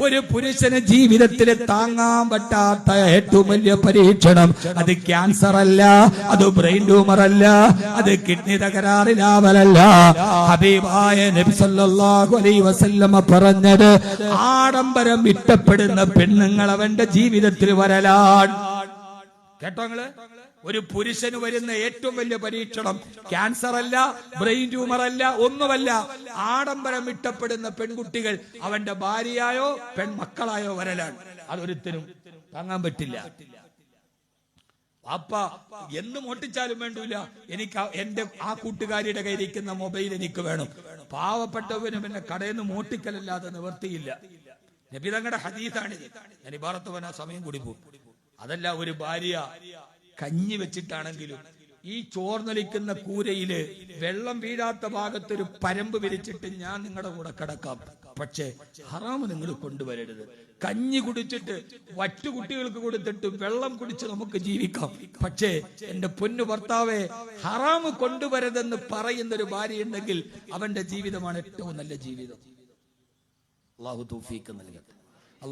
ഒരു പുരുഷന് ജീവിതത്തിൽ താങ്ങാൻ പറ്റാത്ത ഏറ്റവും വലിയ പരീക്ഷണം അത് ക്യാൻസർ അല്ല, അത് ബ്രെയിൻ ട്യൂമർ അല്ല, അത് കിഡ്നി തകരാറിലാവലല്ല. ഹബീബായ നബി സല്ലല്ലാഹു അലൈഹി വസല്ലമ പറഞ്ഞത്, ആഡംബരം ഇഷ്ടപ്പെടുന്ന പെണ്ണുങ്ങൾ അവന്റെ ജീവിതത്തിൽ വരലാണ്. കേട്ടോ നിങ്ങള്? ഒരു പുരുഷന് വരുന്ന ഏറ്റവും വലിയ പരീക്ഷണം ക്യാൻസർ അല്ല, ബ്രെയിൻ ട്യൂമർ അല്ല, ഒന്നുമല്ല. ആഡംബരം ഇഷ്ടപ്പെടുന്ന പെൺകുട്ടികൾ അവന്റെ ഭാര്യയായോ പെൺമക്കളായോ വരലാണ്. അതൊരുത്തരും താങ്ങാൻ പറ്റില്ല. പാപ്പ എന്നും ഒട്ടിച്ചാലും വേണ്ടൂല, എനിക്ക് എന്റെ ആ കൂട്ടുകാരിയുടെ കയ്യിരിക്കുന്ന മൊബൈൽ എനിക്ക് വേണം. പാവപ്പെട്ടവനും എന്നെ കടയിൽ നിന്ന് മോട്ടിക്കലല്ലാതെ നിവർത്തിയില്ല. നബി തങ്ങളുടെ ഹദീസാണിത്. ഞാൻ ഇബാറത്ത് പോകാൻ സമയം കൂടി പോകും. അതല്ല, ഒരു ഭാര്യ കഞ്ഞി വെച്ചിട്ടാണെങ്കിലും ഈ ചോർന്നൊലിക്കുന്ന കൂരയില് വെള്ളം വീഴാത്ത ഭാഗത്തൊരു പരമ്പ് വിരിച്ചിട്ട് ഞാൻ നിങ്ങളുടെ കൂടെ കിടക്കാം, പക്ഷേ ഹറാമ് നിങ്ങൾ കൊണ്ടുവരരുത്. കഞ്ഞി കുടിച്ചിട്ട് വറ്റുകുട്ടികൾക്ക് കൊടുത്തിട്ട് വെള്ളം കുടിച്ച് നമുക്ക് ജീവിക്കാം, പക്ഷേ എന്റെ പൊന്നു ഭർത്താവെ ഹറാമ് കൊണ്ടുവരരുതെന്ന് പറയുന്നൊരു ഭാര്യ ഉണ്ടെങ്കിൽ അവന്റെ ജീവിതമാണ് ഏറ്റവും നല്ല ജീവിതം. അല്ലാഹു തൗഫീഖ് നൽകട്ടെ.